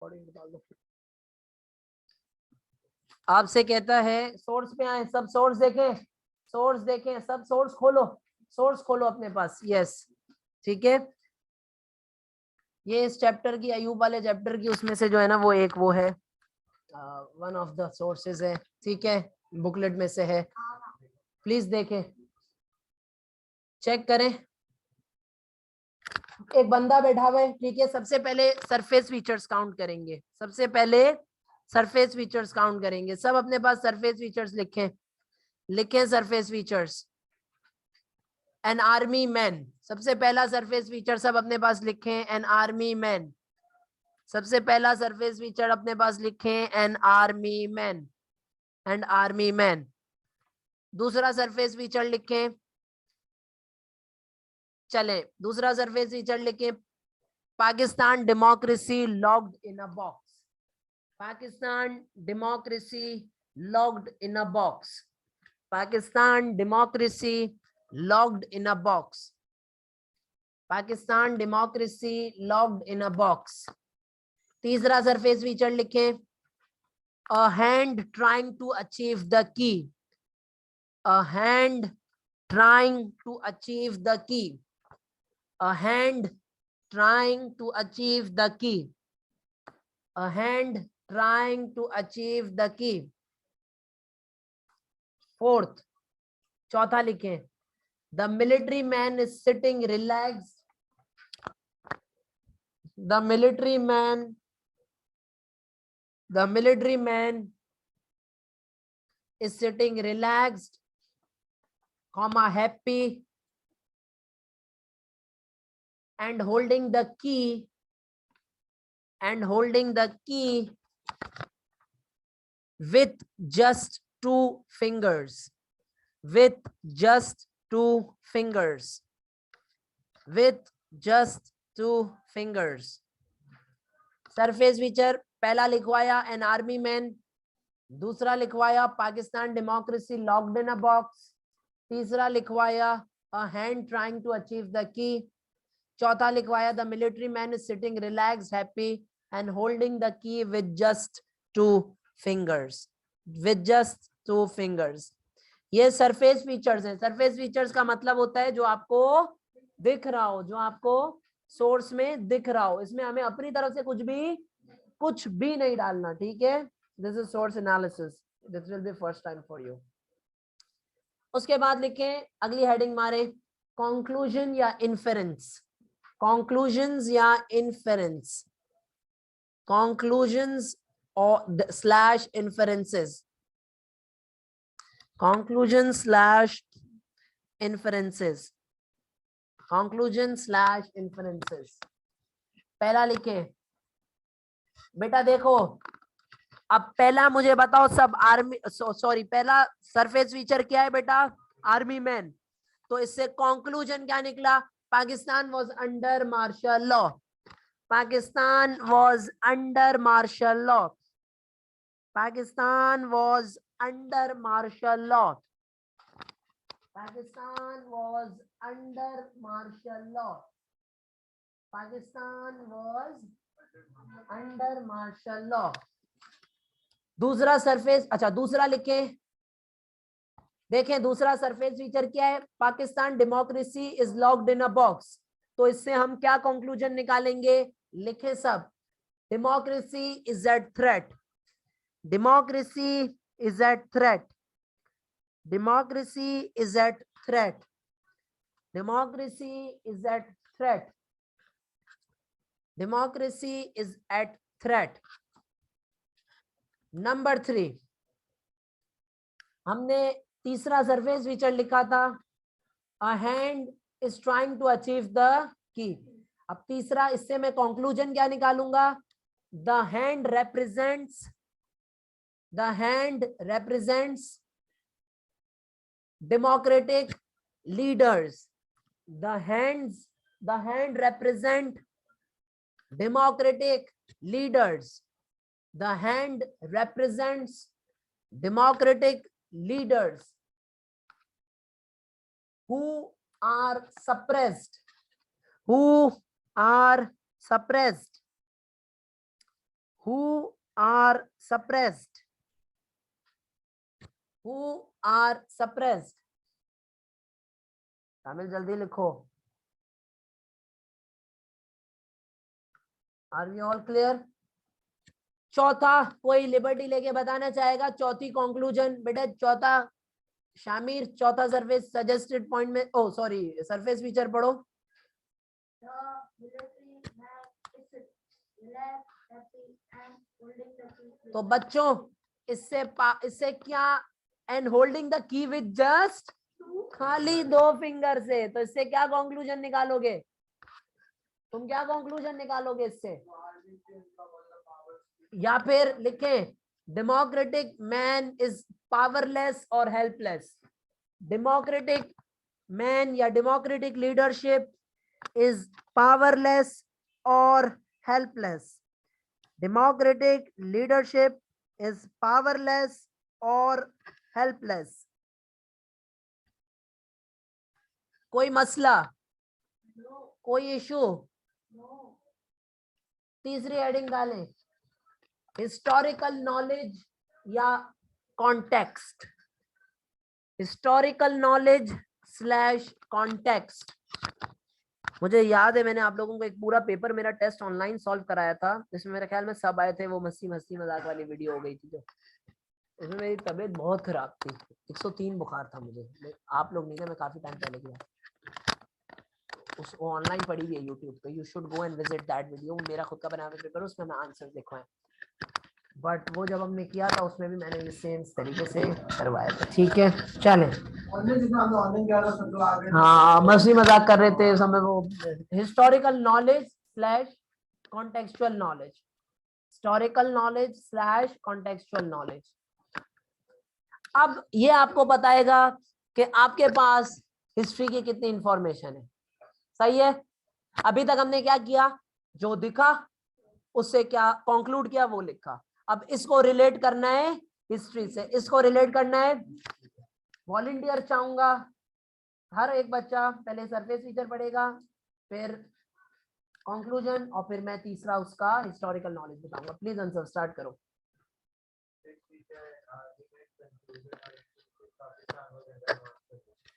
Recording निकाल दो। आपसे कहता है सोर्स पे आए, सब सोर्स देखें, सोर्स देखें, सब सोर्स खोलो, सोर्स खोलो अपने पास। यस ठीक है, ये इस चैप्टर की, अयूब वाले चैप्टर की, उसमें से जो है ना वो एक वो है, वन ऑफ द सोर्सेज है, ठीक है, बुकलेट में से है, प्लीज देखें, चेक करें। एक बंदा बैठा हुआ है, ठीक है, सबसे पहले सरफेस फीचर्स काउंट करेंगे, सबसे पहले सरफेस फीचर्स काउंट करेंगे। सब अपने पास सरफेस फीचर्स लिखें, लिखें surface features. N army man, सबसे पहला सरफेस फीचर सब अपने पास लिखें, एन आर्मी मैन। सबसे पहला सरफेस फीचर अपने पास लिखें, an army man, and army man. दूसरा सरफेस फीचर लिखें, चलें दूसरा सरफेस फीचर लिखें, Pakistan democracy locked in a box, Pakistan democracy locked in a box, Pakistan democracy locked in a box, Pakistan democracy locked in a box. तीसरा surface feature लिखें, a hand trying to achieve the key, a hand trying to achieve the key, a hand trying to achieve the key, a hand trying to achieve the key. Fourth, चौथा लिखें, the military man is sitting relax, the military man, the military man is sitting relaxed, comma happy, and holding the key, and holding the key with just 2 fingers, with just 2 fingers, with just 2 fingers. Surface feature पहला लिखवाया an army man, दूसरा लिखवाया Pakistan democracy locked in a box, तीसरा लिखवाया a hand trying to achieve the key, चौथा लिखवाया the military man is sitting relaxed happy and holding the key with just 2 fingers, with just 2 fingers. ये surface features हैं। Surface features का मतलब होता है जो आपको दिख रहा हो, जो आपको सोर्स में दिख रहा हो। इसमें हमें अपनी तरफ से कुछ भी नहीं डालना, ठीक है। This is source analysis, this will be first time for you. उसके बाद लिखें, अगली हेडिंग मारे, कंक्लूजन या इन्फेरेंस, conclusions या inference, conclusions or slash inferences, conclusion slash inferences, conclusion slash inferences। पहला लिखे बेटा, देखो अब पहला मुझे बताओ, सब आर्मी, सॉरी पहला सरफेस फीचर क्या है बेटा, आर्मी मैन। तो इससे कंक्लूजन क्या निकला, Pakistan was under martial law, Pakistan was under martial law, Pakistan was under martial law, Pakistan was under martial law, Pakistan was under martial law। दूसरा surface, अच्छा दूसरा लिखे, देखें दूसरा सरफेस फीचर क्या है, Pakistan democracy is locked in a box. तो इससे हम क्या कंक्लूजन निकालेंगे, लिखे सब, democracy is at threat, democracy is at threat, democracy is at threat, democracy is at threat, democracy is at threat. Number 3, हमने तीसरा सरफेस फीचर लिखा था, a hand is trying to achieve the key. अब तीसरा, इससे मैं conclusion क्या निकालूंगा, the hand represents, the hand represents democratic leaders, the hand represent democratic leaders, the hand represents democratic leaders who are suppressed, who are suppressed, who are suppressed, who are suppressed. शामिल जल्दी लिखो. Are we all clear? चौथा कोई liberty लेके बताना चाहेगा चौथी conclusion बेटा. चौथा शामिर चौथा सरफेस सजेस्टेड पॉइंट में, ओ सॉरी सरफेस फीचर पढ़ो. तो बच्चों इससे क्या, and holding the key with just, खाली 2 फिंगर से. तो इससे क्या कंक्लूजन निकालोगे? तुम क्या कंक्लूजन निकालोगे इससे? या फिर लिखे डेमोक्रेटिक मैन इज पावरलेस और हेल्पलेस. डेमोक्रेटिक मैन या डेमोक्रेटिक लीडरशिप इज पावरलेस और helpless. Democratic leadership is powerless और हेल्पलेस. कोई मसला? कोई इशू? तीसरी हेडिंग डालें, हिस्टोरिकल नॉलेज या context. Historical knowledge slash context. मुझे याद है मैंने आप लोगों को एक पूरा पेपर मेरा टेस्ट ऑनलाइन सॉल्व कराया था, जिसमें मेरे ख्याल में सब आए थे. वो मस्ती मजाक वाली वीडियो हो गई थी जो, उसमें मेरी तबीयत बहुत खराब थी. 103 बुखार था मुझे. आप लोग नहीं थे, मैं काफी टाइम पहले गया. उसको ऑनलाइन पड़ी हुई है यूट्यूब पे. You should go and visit that video. मेरा खुद का बनाया हुआ पेपर, उसमें मैं आंसर लिखवाए. बट वो जब हमने किया था उसमें भी मैंने सेम तरीके से करवाया था. ठीक है चलें. हाँ मस्ती मजाक कर रहे थे समय. वो historical knowledge slash contextual knowledge. Historical knowledge slash contextual knowledge. अब ये आपको बताएगा कि आपके पास हिस्ट्री की कितनी इंफॉर्मेशन है. सही है. अभी तक हमने क्या किया, जो दिखा उससे क्या कंक्लूड किया वो लिखा. अब इसको रिलेट करना है हिस्ट्री से. इसको रिलेट करना है. वॉलंटियर चाहूंगा हर एक बच्चा पहले सरफेस फीचर पढ़ेगा, फिर कंक्लूजन, और फिर मैं तीसरा उसका हिस्टोरिकल नॉलेज बताऊंगा. प्लीज आंसर स्टार्ट करो.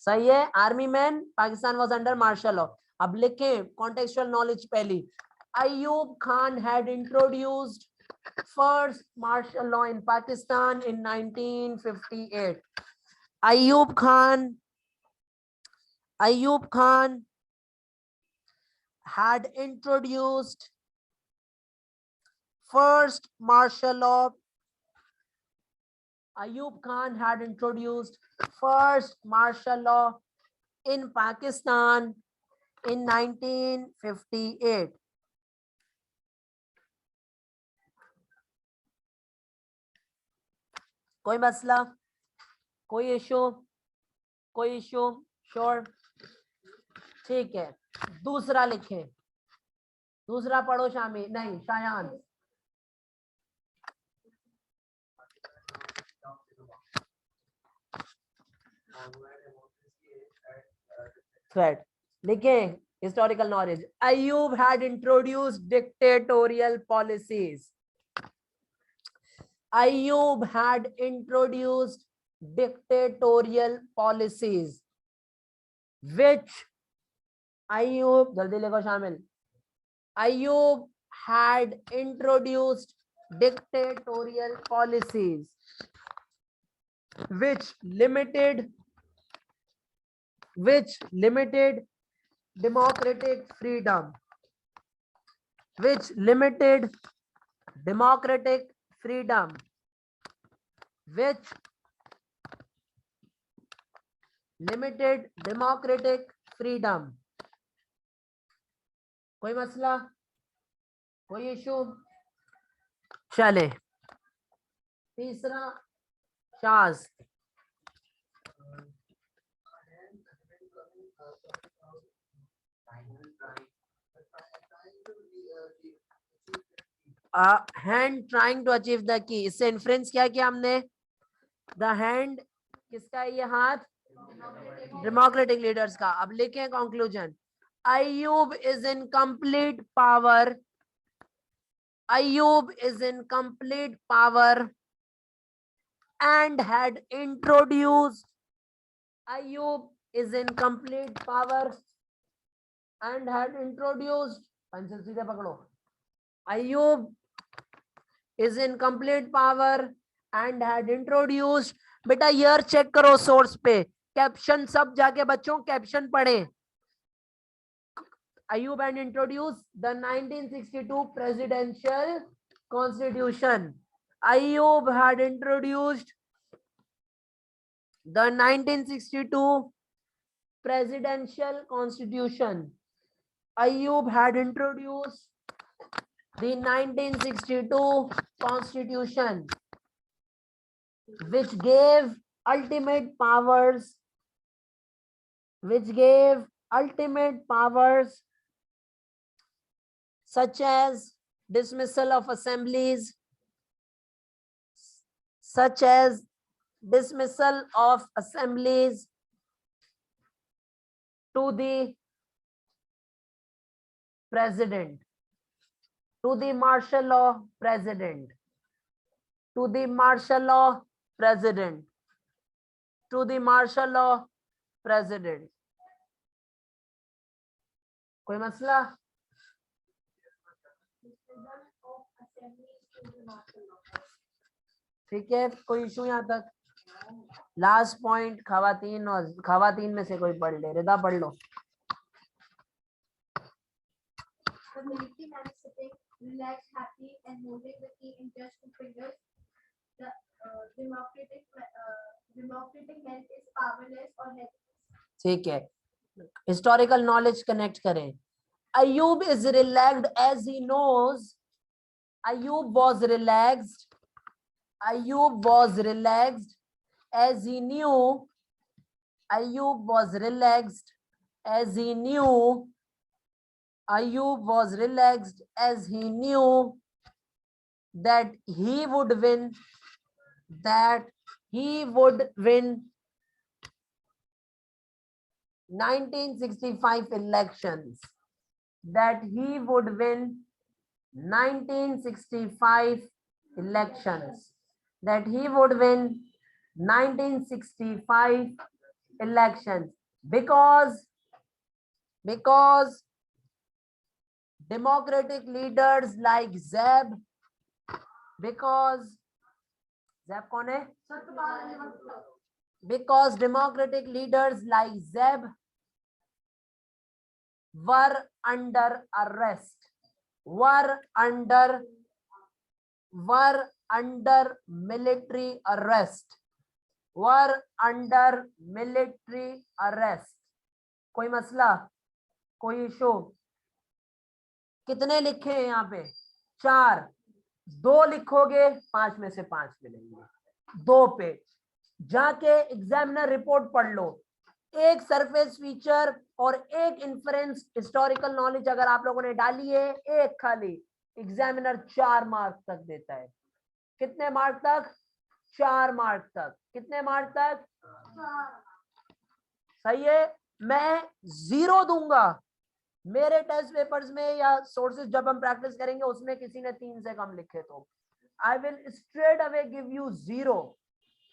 सही है. Army man Pakistan was under martial law. अब लिखें कॉन्टेक्चुअल नॉलेज पहली. Ayub Khan had introduced first martial law in Pakistan in 1958. Ayub Khan had introduced first martial law. Ayub Khan had introduced first martial law in Pakistan in 1958. कोई मसला? कोई issue? कोई issue? Sure. ठीक है. दूसरा लिखें. दूसरा पढ़ो शामी, नहीं शायान. थ्रेड लिखें. Historical knowledge. Ayub had introduced dictatorial policies. Ayub had introduced dictatorial policies which Ayub, जल्दी लिखो शामिल. Ayub had introduced dictatorial policies which limited democratic freedom. Which limited democratic freedom. Which limited democratic freedom. कोई मसला? कोई issue? चले. तीसरा शाज. Hand trying to achieve the key. इससे इन्फ्रेंस क्या किया हमने? द हैंड किसका? ये हाथ डेमोक्रेटिक लीडर्स का. अब लिखें conclusion. Ayub is in complete power Ayub is in complete power and had introduced. Ayub is in complete power and had introduced. Pencil सीधे पकड़ो. Ayub is in complete power and had introduced. बेटा year check करो source पे, caption सब जाके बच्चों caption पढ़ें. Ayub had introduced the 1962 presidential constitution. Ayub had introduced the 1962 presidential constitution. Ayub had introduced the 1962 constitution, which gave ultimate powers, such as dismissal of assemblies, to the president, to the martial law president, to the martial law president, to the martial law president. कोई मसला? ठीक है, कोई issue यहाँ तक? Last point खवातीन, और खवातीन में से कोई पढ़ ले. रिदा पढ़ लो. Relaxed, happy, and holding the key in just 2 fingers. The democratic man is powerless or helpless. ठीक है, हिस्टोरिकल नॉलेज कनेक्ट करें. Ayub is relaxed as he knows. Ayub was relaxed. Ayub was relaxed as he knew. Ayub was relaxed as he knew. Ayub was relaxed as he knew that he would win. That he would win 1965 elections. That he would win 1965 elections. That he would win 1965 elections because democratic leaders like Zeb, because Zeb कौन है? Because democratic leaders like Zeb were under arrest, were under military arrest, were under military arrest. कोई मसला, कोई issue? कितने लिखे हैं यहाँ पे? 4. 2 लिखोगे 5 में से 5 मिलेंगे. 2 पे जाके एग्जामिनर रिपोर्ट पढ़ लो. एक सरफेस फीचर और एक इन्फरेंस हिस्टोरिकल नॉलेज अगर आप लोगों ने डाली है, एक खाली, एग्जामिनर 4 मार्क तक देता है. कितने मार्क तक? 4 मार्क तक. कितने मार्क तक? 4. सही है. मैं 0 दूंगा मेरे टेस्ट पेपर्स में या सोर्सेज जब हम प्रैक्टिस करेंगे उसमें किसी ने 3 से कम लिखे तो I will straight away give you 0.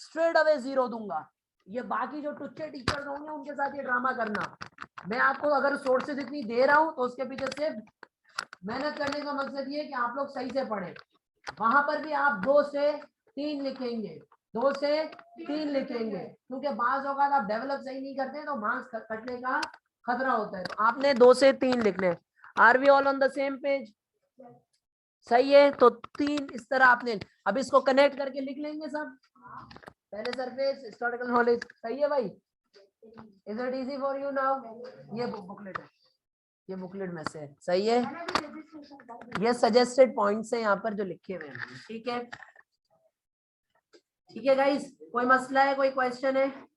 Straight away 0 दूंगा. ये बाकी जो टुच्चे टीचर्स होंगे उनके साथ ये ड्रामा करना. मैं आपको अगर सोर्सेज इतनी दे रहा हूं तो उसके पीछे सिर्फ मेहनत करने का मकसद ये है कि आप लोग सही से पढ़ें. वहां पर भी आप 2 से 3 लिखेंगे, 2 से 3 लिखेंगे, क्योंकि बाज औकात आप डेवलप सही नहीं करते तो मार्क्स कटने का खतरा होता है. तो आपने 2 से 3 लिखने. Are we all on the same page? सही है. तो 3 इस तरह आपने, अब इसको कनेक्ट करके लिख लेंगे सब. पहले सरफेस हिस्टोरिकल नॉलेज. सही है भाई? Is it easy for you now? ये बुकलेट है, ये बुकलेट में से. सही है. ये सजेस्टेड पॉइंट्स हैं यहाँ पर जो लिखे हुए हैं. ठीक है, ठीक है गाइस. कोई मसला है, कोई क्वेश्चन है?